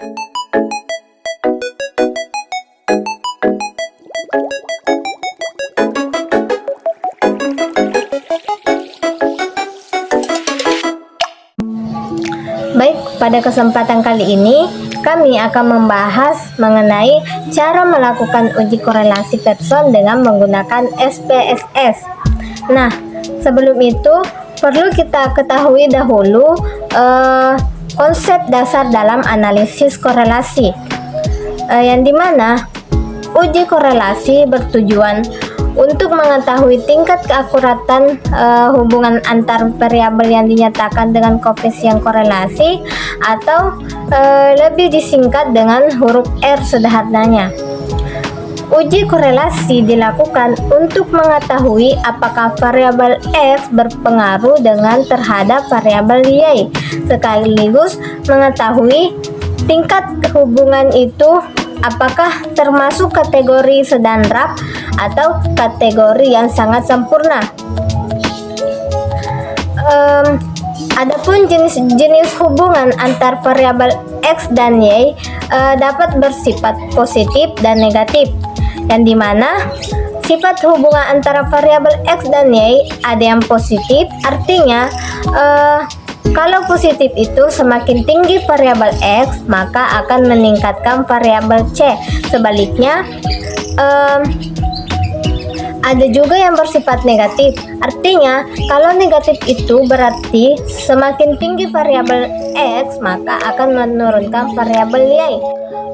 Baik, pada kesempatan kali ini kami akan membahas mengenai cara melakukan uji korelasi person dengan menggunakan SPSS. Nah, sebelum itu perlu kita ketahui dahulu konsep dasar dalam analisis korelasi, yang dimana uji korelasi bertujuan untuk mengetahui tingkat keakuratan hubungan antar variabel yang dinyatakan dengan koefisien korelasi, atau lebih disingkat dengan huruf R sederhananya. Uji korelasi dilakukan untuk mengetahui apakah variabel X berpengaruh terhadap variabel Y, sekaligus mengetahui tingkat hubungan itu apakah termasuk kategori sedang rap atau kategori yang sangat sempurna. Adapun jenis-jenis hubungan antar variabel X dan Y dapat bersifat positif dan negatif, yang dimana sifat hubungan antara variabel X dan Y ada yang positif, artinya kalau positif itu semakin tinggi variabel X maka akan meningkatkan variabel C. Sebaliknya ada juga yang bersifat negatif, artinya kalau negatif itu berarti semakin tinggi variabel X maka akan menurunkan variabel Y.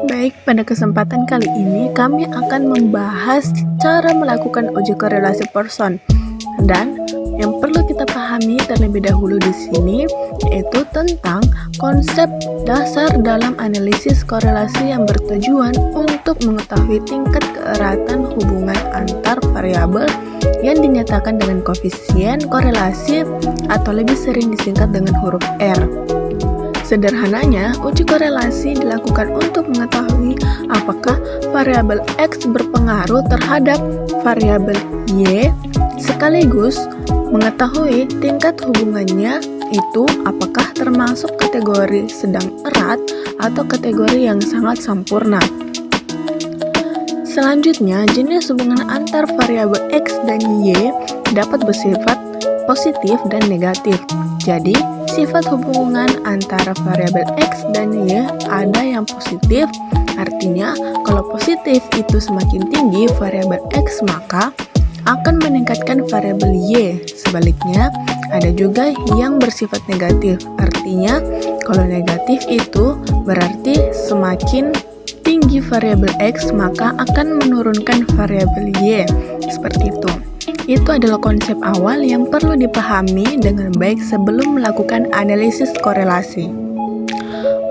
Baik, pada kesempatan kali ini kami akan membahas cara melakukan uji korelasi person. Dan yang perlu kita pahami terlebih dahulu di sini yaitu tentang konsep dasar dalam analisis korelasi yang bertujuan untuk mengetahui tingkat keeratan hubungan antar variabel yang dinyatakan dengan koefisien korelasi atau lebih sering disingkat dengan huruf R. Sederhananya, uji korelasi dilakukan untuk mengetahui apakah variabel X berpengaruh terhadap variabel Y, sekaligus mengetahui tingkat hubungannya itu apakah termasuk kategori sedang erat atau kategori yang sangat sempurna. Selanjutnya, jenis hubungan antar variabel X dan Y dapat bersifat positif dan negatif. Jadi, sifat hubungan antara variabel X dan Y ada yang positif, artinya kalau positif itu semakin tinggi variabel X maka akan meningkatkan variabel Y. Sebaliknya, ada juga yang bersifat negatif, artinya kalau negatif itu berarti semakin tinggi variabel X maka akan menurunkan variabel Y. Seperti itu. Itu adalah konsep awal yang perlu dipahami dengan baik sebelum melakukan analisis korelasi.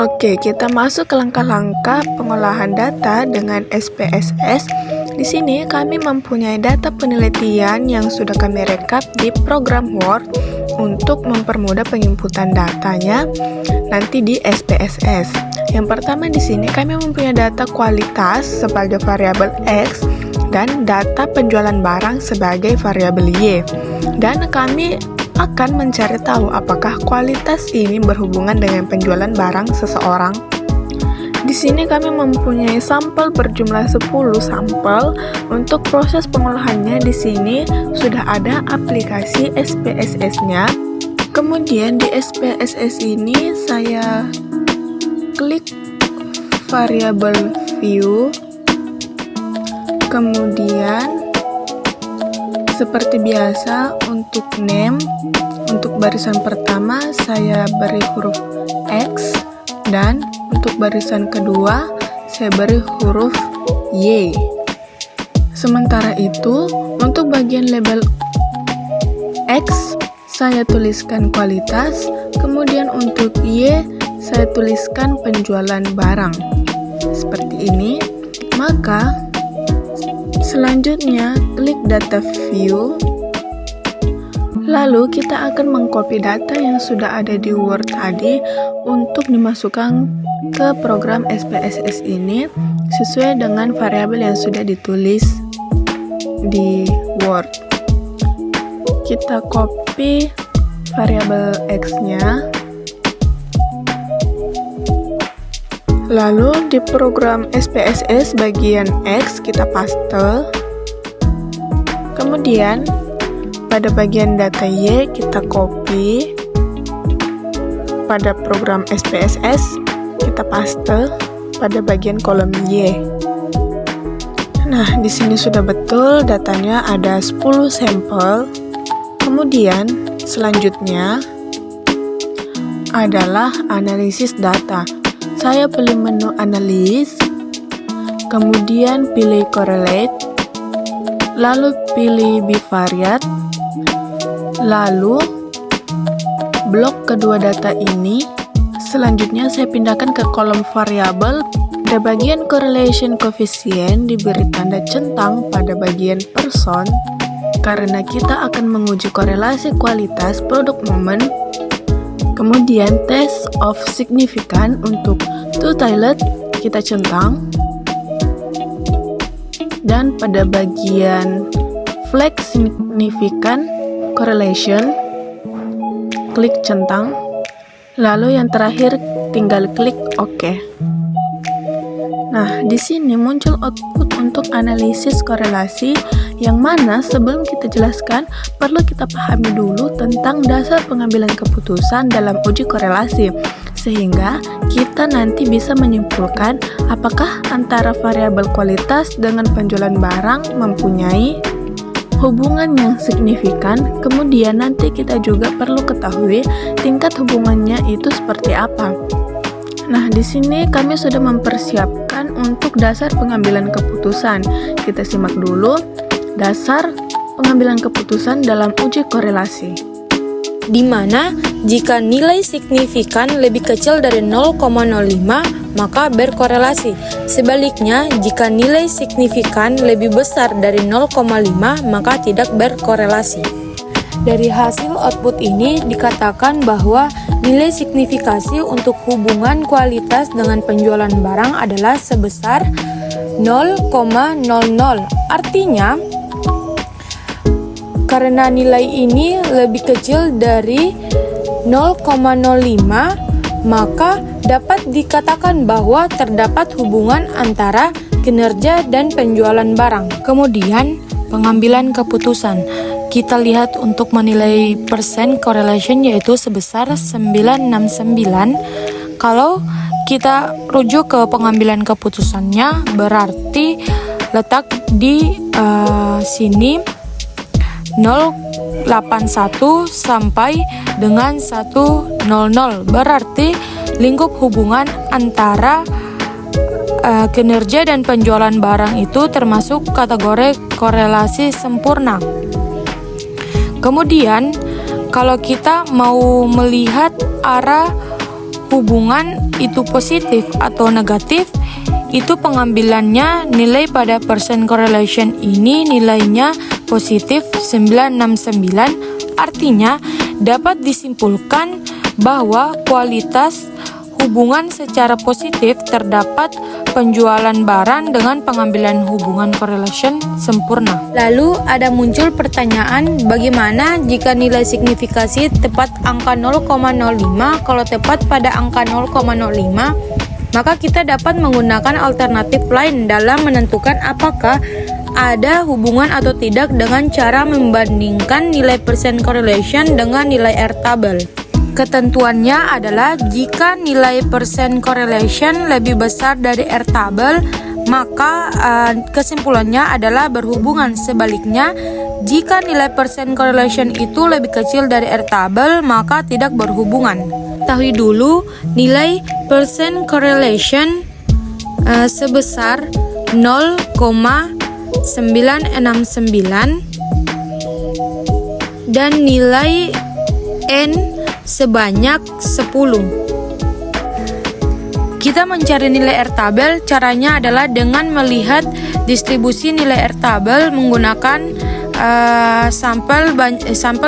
Oke, kita masuk ke langkah-langkah pengolahan data dengan SPSS. Di sini kami mempunyai data penelitian yang sudah kami rekap di program Word untuk mempermudah penginputan datanya nanti di SPSS. Yang pertama di sini kami mempunyai data kualitas sebagai variabel X dan data penjualan barang sebagai variabel Y. Dan kami akan mencari tahu apakah kualitas ini berhubungan dengan penjualan barang seseorang. Di sini kami mempunyai sampel berjumlah 10 sampel. Untuk proses pengolahannya di sini sudah ada aplikasi SPSS-nya. Kemudian di SPSS ini saya klik variabel view. Kemudian seperti biasa untuk name, untuk barisan pertama saya beri huruf X dan untuk barisan kedua saya beri huruf Y. Sementara itu untuk bagian label X saya tuliskan kualitas, kemudian untuk Y saya tuliskan penjualan barang. Seperti ini. Maka selanjutnya klik data view. Lalu kita akan mengcopy data yang sudah ada di Word tadi untuk dimasukkan ke program SPSS ini sesuai dengan variabel yang sudah ditulis di Word. Kita copy variabel X-nya. Lalu di program SPSS bagian X kita paste. Kemudian pada bagian data Y kita copy. Pada program SPSS kita paste pada bagian kolom Y. Nah, di sini sudah betul datanya ada 10 sampel. Kemudian selanjutnya adalah analisis data. Saya pilih menu analis, kemudian pilih correlate, lalu pilih bivariate, lalu blok kedua data ini. Selanjutnya saya pindahkan ke kolom variabel. Pada bagian correlation coefficient diberi tanda centang pada bagian person karena kita akan menguji korelasi kualitas produk momen. Kemudian test of significant untuk two-tiled kita centang. Dan pada bagian flag significant correlation klik centang. Lalu yang terakhir tinggal klik OK. Nah, di sini muncul output untuk analisis korelasi yang mana sebelum kita jelaskan perlu kita pahami dulu tentang dasar pengambilan keputusan dalam uji korelasi sehingga kita nanti bisa menyimpulkan apakah antara variabel kualitas dengan penjualan barang mempunyai hubungan yang signifikan. Kemudian nanti kita juga perlu ketahui tingkat hubungannya itu seperti apa. Nah, di sini kami sudah mempersiapkan untuk dasar pengambilan keputusan. Kita simak dulu dasar pengambilan keputusan dalam uji korelasi. Di mana jika nilai signifikan lebih kecil dari 0,05 maka berkorelasi. Sebaliknya, jika nilai signifikan lebih besar dari 0,5 maka tidak berkorelasi. Dari hasil output ini dikatakan bahwa nilai signifikasi untuk hubungan kualitas dengan penjualan barang adalah sebesar 0,00. Artinya, karena nilai ini lebih kecil dari 0,05, maka dapat dikatakan bahwa terdapat hubungan antara kinerja dan penjualan barang. Kemudian, pengambilan keputusan. Kita lihat untuk menilai persen correlation yaitu sebesar 969. Kalau kita rujuk ke pengambilan keputusannya berarti letak di sini 081 sampai dengan 100. Berarti lingkup hubungan antara kinerja dan penjualan barang itu termasuk kategori korelasi sempurna. Kemudian, kalau kita mau melihat arah hubungan itu positif atau negatif, itu pengambilannya nilai pada percent correlation ini nilainya positif 969. Artinya, dapat disimpulkan bahwa kualitas hubungan secara positif terdapat penjualan barang dengan pengambilan hubungan correlation sempurna. Lalu ada muncul pertanyaan, bagaimana jika nilai signifikasi tepat angka 0,05? Kalau tepat pada angka 0,05, maka kita dapat menggunakan alternatif lain dalam menentukan apakah ada hubungan atau tidak dengan cara membandingkan nilai percent correlation dengan nilai R-table. Ketentuannya adalah jika nilai percent correlation lebih besar dari R-table, maka kesimpulannya adalah berhubungan. Sebaliknya, jika nilai percent correlation itu lebih kecil dari R-table, maka tidak berhubungan. Ketahui dulu nilai percent correlation sebesar 0,969 dan nilai N sebanyak 10. Kita mencari nilai R-table, caranya adalah dengan melihat distribusi nilai R-table menggunakan sampel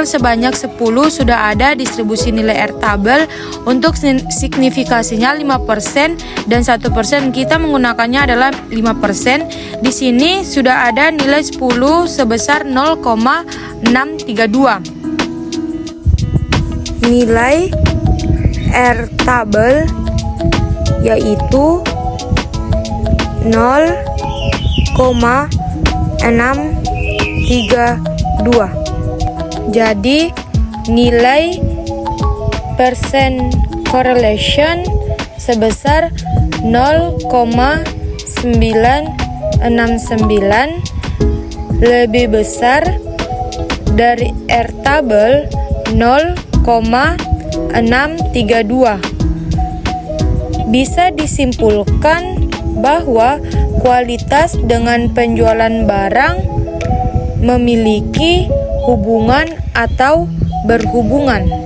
sebanyak 10 sudah ada distribusi nilai R-table. Untuk signifikasinya 5% dan 1% kita menggunakannya adalah 5%. Di sini sudah ada nilai 10 sebesar 0,632. Nilai R-table yaitu 0,632. Jadi nilai persen correlation sebesar 0,969 lebih besar dari R tabel 0,632. Bisa disimpulkan bahwa kualitas dengan penjualan barang memiliki hubungan atau berhubungan.